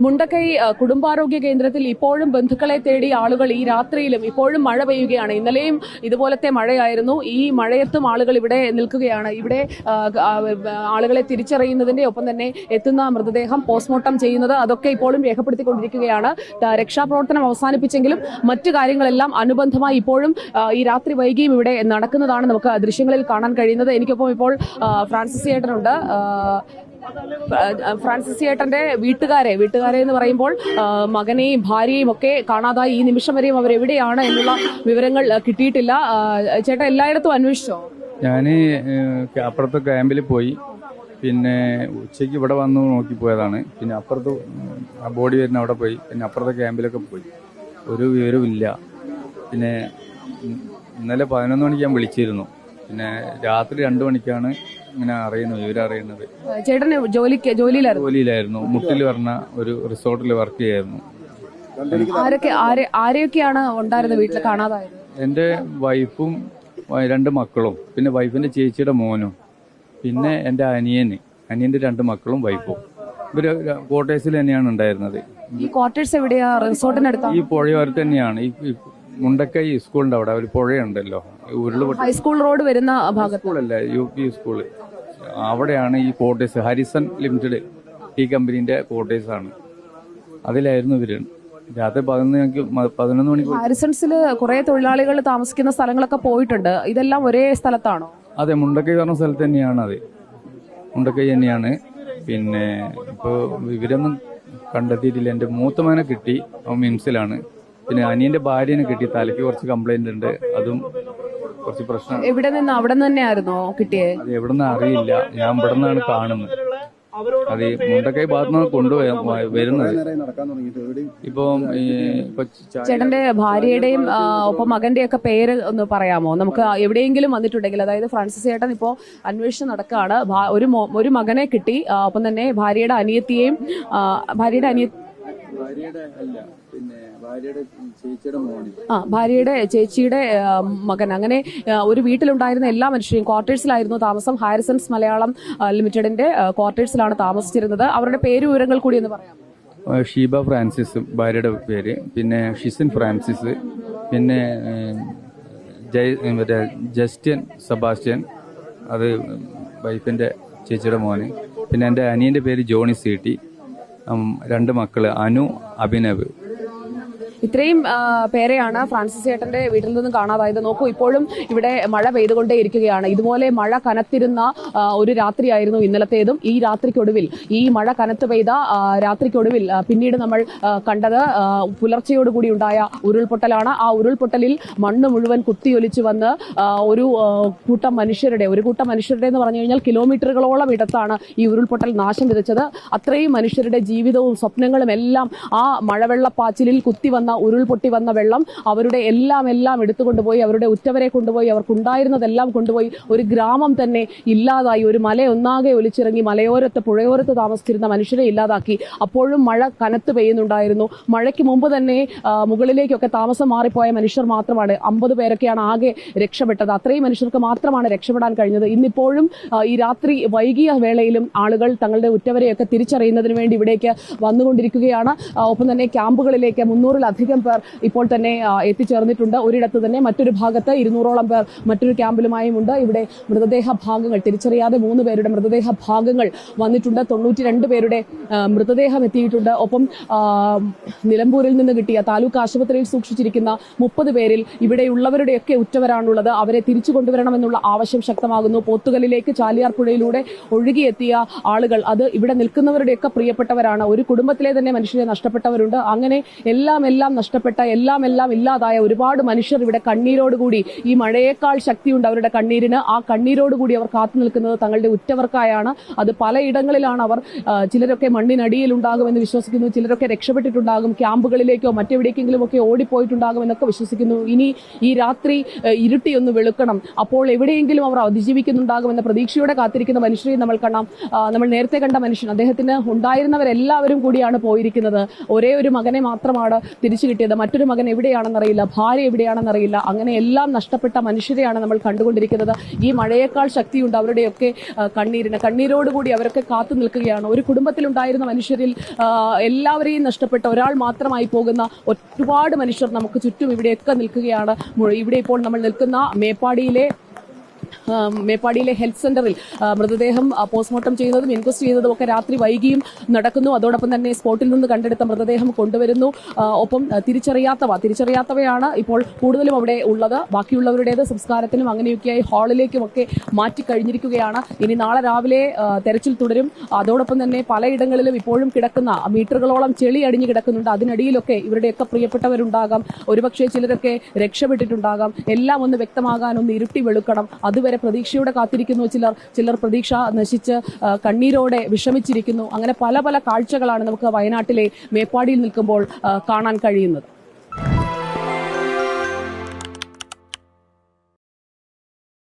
മുണ്ടക്കൈ കുടുംബാരോഗ്യ കേന്ദ്രത്തിൽ ഇപ്പോഴും ബന്ധുക്കളെ തേടി ആളുകൾ ഈ രാത്രിയിലും ഇപ്പോഴും മഴ പെയ്യുകയാണ്. ഇന്നലെയും ഇതുപോലത്തെ മഴയായിരുന്നു. ഈ മഴയത്തും ആളുകൾ ഇവിടെ നിൽക്കുകയാണ്. ഇവിടെ ആളുകളെ തിരിച്ചറിയുന്നതിന്റെ ഒപ്പം തന്നെ എത്തുന്ന മൃതദേഹം പോസ്റ്റ്മോർട്ടം ചെയ്യുന്നത് അതൊക്കെ ഇപ്പോഴും രേഖപ്പെടുത്തിക്കൊണ്ടിരിക്കുകയാണ്. രക്ഷാപ്രവർത്തനം അവസാനിപ്പിച്ചെങ്കിലും മറ്റു കാര്യങ്ങളെല്ലാം അനുബന്ധമായി ഇപ്പോഴും ഈ രാത്രി വൈകിയും ഇവിടെ നടക്കുന്നതാണ് നമുക്ക് ദൃശ്യങ്ങളിൽ കാണാൻ കഴിയുന്നത്. എനിക്കൊപ്പം ഇപ്പോൾ ഫ്രാൻസിസ് ചേട്ടനുണ്ട്. ഫ്രാൻസിസ് ചേട്ടന്റെ വീട്ടുകാരെ എന്ന് പറയുമ്പോൾ മകനെയും ഭാര്യയും ഒക്കെ കാണാതായി. ഈ നിമിഷം വരെയും അവരെവിടെയാണ് എന്നുള്ള വിവരങ്ങൾ കിട്ടിയിട്ടില്ല. ചേട്ടൻ എല്ലായിടത്തും അന്വേഷിച്ചോ? ഞാൻ അപ്പുറത്തെ ക്യാമ്പിൽ പോയി, പിന്നെ ഉച്ചയ്ക്ക് ഇവിടെ വന്ന് നോക്കിപ്പോയതാണ്. പിന്നെ അപ്പുറത്ത് ബോഡി വരുന്ന അവിടെ പോയി, പിന്നെ അപ്പുറത്തെ ക്യാമ്പിലൊക്കെ പോയി, ഒരു വിവരമില്ല. പിന്നെ ഇന്നലെ 11 മണിക്ക് ഞാൻ വിളിച്ചിരുന്നു. പിന്നെ രാത്രി 2 മണിക്കാണ് ഇങ്ങനെ വിവരം അറിയുന്നത്. ചേട്ടന് ജോലിയിലായിരുന്നു. മുട്ടിൽ പറഞ്ഞ ഒരു റിസോർട്ടിൽ വർക്ക് ചെയ്യായിരുന്നു. ആരെയൊക്കെയാണ് ഉണ്ടായിരുന്നത് വീട്ടിൽ കാണാതായത്? എൻ്റെ വൈഫും 2 മക്കളും, പിന്നെ വൈഫിന്റെ ചേച്ചിയുടെ മോനും, പിന്നെ എൻ്റെ അനിയന്റെ 2 മക്കളും വൈഫും. ഇവര് ക്വാർട്ടേഴ്സിൽ തന്നെയാണ് ഉണ്ടായിരുന്നത്. ഈ ക്വാർട്ടേഴ്സ് എവിടെയാ? റിസോർട്ടിനടുത്ത് ഈ പുഴയോരത്ത് തന്നെയാണ്. ഈ മുണ്ടക്കൈ സ്കൂളിന്റെ അവിടെ ഒരു പുഴയുണ്ടല്ലോ, ഹൈസ്കൂൾ റോഡ് വരുന്ന സ്കൂളല്ല, UP സ്കൂള്. അവിടെയാണ് ഈ ക്വാർട്ടേഴ്സ്. ഹാരിസൺ ലിമിറ്റഡ് ടീ കമ്പനീന്റെ ക്വാർട്ടേഴ്സ് ആണ്. അതിലായിരുന്നു ഇവര്. രാത്രി 11 മണിക്ക്. ഹാരിസൺസിൽ കുറെ തൊഴിലാളികൾ താമസിക്കുന്ന സ്ഥലങ്ങളൊക്കെ പോയിട്ടുണ്ട്. ഇതെല്ലാം ഒരേ സ്ഥലത്താണോ? അതെ, മുണ്ടക്കൈ പറഞ്ഞ സ്ഥലത്ത് തന്നെയാണ്. അത് മുണ്ടക്കൈ തന്നെയാണ്. പിന്നെ ഇപ്പൊ ഇവരൊന്നും കണ്ടെത്തിയിട്ടില്ല. എന്റെ മൂത്തമകനെ കിട്ടി, അവൻ മിംസിലാണ്. പിന്നെ അനിയന്റെ ഭാര്യനെ കിട്ടി, തലയ്ക്ക് കുറച്ച് കംപ്ലൈന്റ് ഉണ്ട്, അതും കുറച്ച് പ്രശ്നമാണ്. എവിടെ നിന്ന്? അവിടെ നിന്ന് തന്നെയായിരുന്നോ കിട്ടിയത്? അത് എവിടെ നിന്ന് അറിയില്ല, ഞാൻ ഇവിടെ നിന്നാണ് കാണുന്നത്. അത് മുണ്ടക്കൈ ഭാഗത്തുനിന്ന് വരുന്നത്. ഇപ്പം ചേട്ടന്റെ ഭാര്യയുടെയും ഒപ്പം മകന്റെ ഒക്കെ പേര് ഒന്ന് പറയാമോ? നമുക്ക് എവിടെയെങ്കിലും വന്നിട്ടുണ്ടെങ്കിൽ, അതായത് ഫ്രാൻസിസ് ചേട്ടൻ ഇപ്പോ അന്വേഷണം നടക്കുകയാണ്. ഒരു മകനെ കിട്ടി, ഒപ്പം തന്നെ ഭാര്യയുടെ ഭാര്യയുടെ ചേച്ചിയുടെ മകൻ, അങ്ങനെ ഒരു വീട്ടിലുണ്ടായിരുന്ന എല്ലാ മനുഷ്യരെയും, ക്വാർട്ടേഴ്സിലായിരുന്നു താമസം. ഹാരിസൺസ് മലയാളം ലിമിറ്റഡിന്റെ ക്വാർട്ടേഴ്സിലാണ് താമസിച്ചിരുന്നത്. അവരുടെ പേര് വിവരങ്ങൾ കൂടി എന്ന് പറയാം. ഷീബ ഫ്രാൻസിസ് ഭാര്യയുടെ പേര്, പിന്നെ ഷിസിൻ ഫ്രാൻസിസ്, പിന്നെ ജസ്റ്റിൻ സെബാസ്റ്റ്യൻ, അത് വൈഫിന്റെ ചേച്ചിയുടെ മോന്. പിന്നെ എൻ്റെ അനിയന്റെ പേര് ജോണി സീട്ടി. 2 മക്കള് അനു, അഭിനവ്. ഇത്രയും പേരെയാണ് ഫ്രാൻസിസ് ചേട്ടന്റെ വീട്ടിൽ നിന്നും കാണാതായത്. നോക്കൂ, ഇപ്പോഴും ഇവിടെ മഴ പെയ്തുകൊണ്ടേ ഇരിക്കുകയാണ്. ഇതുപോലെ മഴ കനത്തിരുന്ന ഒരു രാത്രിയായിരുന്നു ഇന്നലത്തേതും. ഈ രാത്രിക്കൊടുവിൽ, ഈ മഴ കനത്ത് പെയ്ത രാത്രിക്കൊടുവിൽ പിന്നീട് നമ്മൾ കണ്ടത് പുലർച്ചയോടുകൂടി ഉണ്ടായ ഉരുൾപൊട്ടലാണ്. ആ ഉരുൾപൊട്ടലിൽ മണ്ണ് മുഴുവൻ കുത്തിയൊലിച്ചു വന്ന് ഒരു കൂട്ടം മനുഷ്യരുടെ എന്ന് പറഞ്ഞു കഴിഞ്ഞാൽ കിലോമീറ്ററുകളോളം ഇടത്താണ് ഈ ഉരുൾപൊട്ടൽ നാശം വിതച്ചത്. അത്രയും മനുഷ്യരുടെ ജീവിതവും സ്വപ്നങ്ങളും എല്ലാം ആ മഴവെള്ളപ്പാച്ചിലിൽ കുത്തിവന്ന ഉരുൾപൊട്ടി വന്ന വെള്ളം അവരുടെ എല്ലാം എടുത്തുകൊണ്ടുപോയി, അവരുടെ ഉറ്റവരെ കൊണ്ടുപോയി, അവർക്കുണ്ടായിരുന്നതെല്ലാം കൊണ്ടുപോയി. ഒരു ഗ്രാമം തന്നെ ഇല്ലാതായി. ഒരു മലയൊന്നാകെ ഒലിച്ചിറങ്ങി മലയോരത്ത്, പുഴയോരത്ത് താമസിച്ചിരുന്ന മനുഷ്യരെ ഇല്ലാതാക്കി. അപ്പോഴും മഴ കനത്ത് പെയ്യുന്നുണ്ടായിരുന്നു. മഴയ്ക്ക് മുമ്പ് തന്നെ മുകളിലേക്കൊക്കെ താമസം മാറിപ്പോയ മനുഷ്യർ മാത്രമാണ്, 50 പേരൊക്കെയാണ് ആകെ രക്ഷപ്പെട്ടത്. അത്രയും മനുഷ്യർക്ക് മാത്രമാണ് രക്ഷപ്പെടാൻ കഴിഞ്ഞത്. ഇന്നിപ്പോഴും ഈ രാത്രി വൈകിയ വേളയിലും ആളുകൾ തങ്ങളുടെ ഉറ്റവരെയൊക്കെ തിരിച്ചറിയുന്നതിന് വേണ്ടി ഇവിടേക്ക് വന്നുകൊണ്ടിരിക്കുകയാണ്. ഒപ്പം തന്നെ ക്യാമ്പുകളിലേക്ക് 300-ലധികം പേർ ഇപ്പോൾ തന്നെ എത്തിച്ചേർന്നിട്ടുണ്ട്. ഒരിടത്ത് തന്നെ മറ്റൊരു ഭാഗത്ത് 200ഓളം പേർ മറ്റൊരു ക്യാമ്പിലുമായും ഉണ്ട്. ഇവിടെ മൃതദേഹ ഭാഗങ്ങൾ, തിരിച്ചറിയാതെ 3 പേരുടെ മൃതദേഹ ഭാഗങ്ങൾ വന്നിട്ടുണ്ട്. 92 പേരുടെ മൃതദേഹം എത്തിയിട്ടുണ്ട്. ഒപ്പം നിലമ്പൂരിൽ നിന്ന് കിട്ടിയ, താലൂക്ക് ആശുപത്രിയിൽ സൂക്ഷിച്ചിരിക്കുന്ന 30 പേരിൽ ഇവിടെയുള്ളവരുടെയൊക്കെ ഉറ്റവരാണുള്ളത്. അവരെ തിരിച്ചു കൊണ്ടുവരണമെന്നുള്ള ആവശ്യം ശക്തമാകുന്നു. പോത്തുകലിലേക്ക് ചാലിയാർ പുഴയിലൂടെ ഒഴുകിയെത്തിയ ആളുകൾ, അത് ഇവിടെ നിൽക്കുന്നവരുടെയൊക്കെ പ്രിയപ്പെട്ടവരാണ്. ഒരു കുടുംബത്തിലെ തന്നെ മനുഷ്യരെ നഷ്ടപ്പെട്ടവരുണ്ട്. അങ്ങനെ എല്ലാം നഷ്ടപ്പെട്ട, എല്ലാം ഇല്ലാതായ ഒരുപാട് മനുഷ്യർ ഇവിടെ കണ്ണീരോടുകൂടി, ഈ മഴയേക്കാൾ ശക്തിയുണ്ട് അവരുടെ കണ്ണീരിന്. ആ കണ്ണീരോടുകൂടി അവർ കാത്തു നിൽക്കുന്നത് തങ്ങളുടെ ഉറ്റവർക്കായാണ്. അത് പലയിടങ്ങളിലാണ് അവർ. ചിലരൊക്കെ മണ്ണിനടിയിൽ ഉണ്ടാകുമെന്ന് വിശ്വസിക്കുന്നു, ചിലരൊക്കെ രക്ഷപ്പെട്ടിട്ടുണ്ടാകും, ക്യാമ്പുകളിലേക്കോ മറ്റെവിടേക്കെങ്കിലും ഒക്കെ ഓടിപ്പോയിട്ടുണ്ടാകുമെന്നൊക്കെ വിശ്വസിക്കുന്നു. ഇനി ഈ രാത്രി ഇരുട്ടിയൊന്ന് വെളുക്കണം, അപ്പോൾ എവിടെയെങ്കിലും അവർ അതിജീവിക്കുന്നുണ്ടാകുമെന്ന പ്രതീക്ഷയോടെ കാത്തിരിക്കുന്ന മനുഷ്യരെ നമ്മൾ കാണാം. നമ്മൾ നേരത്തെ കണ്ട മനുഷ്യൻ, അദ്ദേഹത്തിന് ഉണ്ടായിരുന്നവരെല്ലാവരും കൂടിയാണ് പോയിരിക്കുന്നത്. ഒരേ ഒരു മകനെ മാത്രമാണ് തിരിച്ചു തിരിച്ചു കിട്ടിയത്. മറ്റൊരു മകൻ എവിടെയാണെന്നറിയില്ല, ഭാര്യ എവിടെയാണെന്നറിയില്ല. അങ്ങനെ എല്ലാം നഷ്ടപ്പെട്ട മനുഷ്യരെയാണ് നമ്മൾ കണ്ടുകൊണ്ടിരിക്കുന്നത്. ഈ മഴയേക്കാൾ ശക്തിയുണ്ട് അവരുടെയൊക്കെ കണ്ണീരോടുകൂടി അവരൊക്കെ കാത്തു നിൽക്കുകയാണ്. ഒരു കുടുംബത്തിലുണ്ടായിരുന്ന മനുഷ്യരിൽ എല്ലാവരെയും നഷ്ടപ്പെട്ട ഒരാൾ മാത്രമായി പോകുന്ന ഒരുപാട് മനുഷ്യർ നമുക്ക് ചുറ്റും ഇവിടെയൊക്കെ നിൽക്കുകയാണ്. ഇവിടെ ഇപ്പോൾ നമ്മൾ നിൽക്കുന്ന മേപ്പാടിയിലെ ഹെൽത്ത് സെന്ററിൽ മൃതദേഹം പോസ്റ്റ്മോർട്ടം ചെയ്യുന്നതും ഇൻക്വസ്റ്റ് ചെയ്യുന്നതും ഒക്കെ രാത്രി വൈകിയും നടക്കുന്നു. അതോടൊപ്പം തന്നെ സ്പോട്ടിൽ നിന്ന് കണ്ടെടുത്ത മൃതദേഹം കൊണ്ടുവരുന്നു. ഒപ്പം തിരിച്ചറിയാത്തവയാണ് ഇപ്പോൾ കൂടുതലും അവിടെ ഉള്ളത്. ബാക്കിയുള്ളവരുടേത് സംസ്കാരത്തിനും അങ്ങനെയൊക്കെയായി ഹാളിലേക്കുമൊക്കെ മാറ്റിക്കഴിഞ്ഞിരിക്കുകയാണ്. ഇനി നാളെ രാവിലെ തെരച്ചിൽ തുടരും. അതോടൊപ്പം തന്നെ പലയിടങ്ങളിലും ഇപ്പോഴും കിടക്കുന്ന മീറ്ററുകളോളം ചെളി അടിഞ്ഞു കിടക്കുന്നുണ്ട്. അതിനടിയിലൊക്കെ ഇവരുടെയൊക്കെ പ്രിയപ്പെട്ടവരുണ്ടാകാം. ഒരുപക്ഷെ ചിലരൊക്കെ രക്ഷപ്പെട്ടിട്ടുണ്ടാകാം. എല്ലാം ഒന്ന് വ്യക്തമാകാൻ, ഒന്ന് ഇരുട്ടി വെളുക്കണം. അതുവരെ പ്രതീക്ഷയോടെ കാത്തിരിക്കുന്നു ചിലർ പ്രതീക്ഷ നശിച്ച് കണ്ണീരോടെ വിഷമിച്ചിരിക്കുന്നു. അങ്ങനെ പല കാഴ്ചകളാണ് നമുക്ക് വയനാട്ടിലെ മേപ്പാടിയിൽ നിൽക്കുമ്പോൾ കാണാൻ കഴിയുന്നത്.